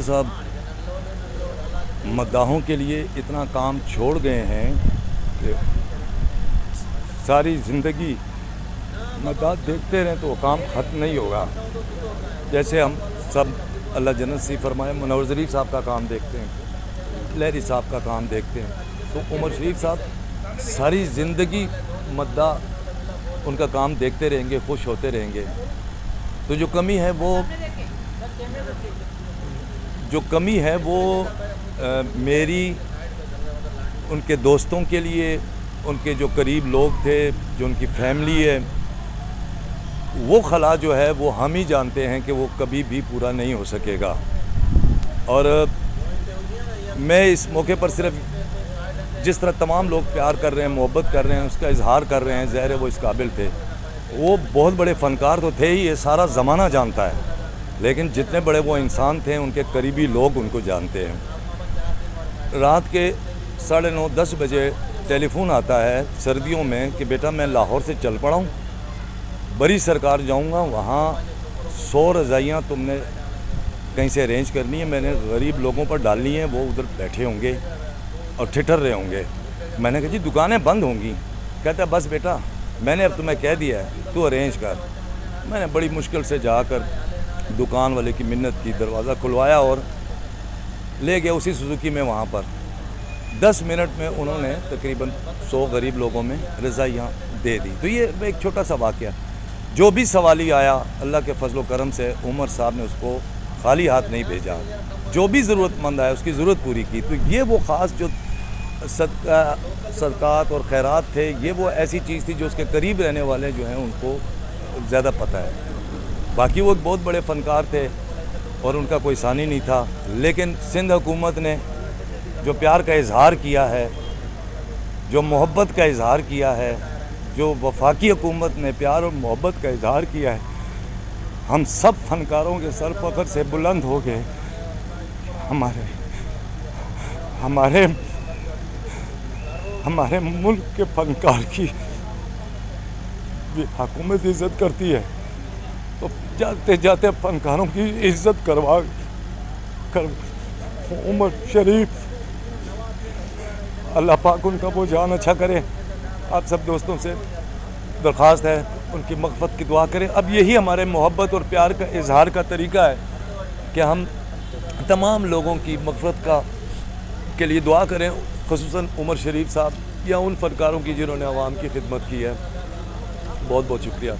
صاحب مداحوں کے لیے اتنا کام چھوڑ گئے ہیں کہ ساری زندگی مداح دیکھتے رہیں تو وہ کام ختم نہیں ہوگا. جیسے ہم سب اللہ جنت نصیب فرمائے منور ظریف صاحب کا کام دیکھتے ہیں, لہری صاحب کا کام دیکھتے ہیں, تو عمر شریف صاحب ساری زندگی مداح ان کا کام دیکھتے رہیں گے, خوش ہوتے رہیں گے. تو جو کمی ہے وہ میری ان کے دوستوں کے لیے, ان کے جو قریب لوگ تھے, جو ان کی فیملی ہے, وہ خلا جو ہے وہ ہم ہی جانتے ہیں کہ وہ کبھی بھی پورا نہیں ہو سکے گا. اور میں اس موقع پر صرف جس طرح تمام لوگ پیار کر رہے ہیں, محبت کر رہے ہیں, اس کا اظہار کر رہے ہیں, ظاہر ہے وہ اس قابل تھے. وہ بہت بڑے فنکار تو تھے ہی, یہ سارا زمانہ جانتا ہے, لیکن جتنے بڑے وہ انسان تھے ان کے قریبی لوگ ان کو جانتے ہیں. رات کے 9:30 10 بجے ٹیلی فون آتا ہے سردیوں میں کہ بیٹا میں لاہور سے چل پڑا ہوں, بڑی سرکار جاؤں گا, وہاں 100 رضائیاں تم نے کہیں سے ارینج کرنی ہے, میں نے غریب لوگوں پر ڈالنی ہے, وہ ادھر بیٹھے ہوں گے اور ٹھٹر رہے ہوں گے. میں نے کہا جی دکانیں بند ہوں گی. کہتا ہے بس بیٹا میں نے اب تمہیں کہہ دیا ہے, تو ارینج کر. میں نے بڑی مشکل سے جا کر دکان والے کی منت کی, دروازہ کھلوایا اور لے گیا اسی سوزوکی میں. وہاں پر 10 منٹ میں انہوں نے تقریباً 100 غریب لوگوں میں رضائیاں دے دی. تو یہ ایک چھوٹا سا واقعہ. جو بھی سوالی آیا اللہ کے فضل و کرم سے عمر صاحب نے اس کو خالی ہاتھ نہیں بھیجا, جو بھی ضرورت مند آیا اس کی ضرورت پوری کی. تو یہ وہ خاص جو صدقات اور خیرات تھے, یہ وہ ایسی چیز تھی جو اس کے قریب رہنے والے جو ہیں ان کو زیادہ پتہ ہے. باقی وہ ایک بہت بڑے فنکار تھے اور ان کا کوئی ثانی نہیں تھا, لیکن سندھ حکومت نے جو پیار کا اظہار کیا ہے, جو محبت کا اظہار کیا ہے, جو وفاقی حکومت نے پیار اور محبت کا اظہار کیا ہے, ہم سب فنکاروں کے سر فخر سے بلند ہو گئے. ہمارے ملک کے فنکار کی حکومت عزت کرتی ہے تو جاتے جاتے فنکاروں کی عزت کروا کر عمر شریف, اللہ پاک ان کا وہ جان اچھا کرے. آپ سب دوستوں سے درخواست ہے ان کی مغفرت کی دعا کریں. اب یہی ہمارے محبت اور پیار کا اظہار کا طریقہ ہے کہ ہم تمام لوگوں کی مغفرت کے لیے دعا کریں, خصوصاً عمر شریف صاحب یا ان فنکاروں کی جنہوں نے عوام کی خدمت کی ہے. بہت بہت شکریہ.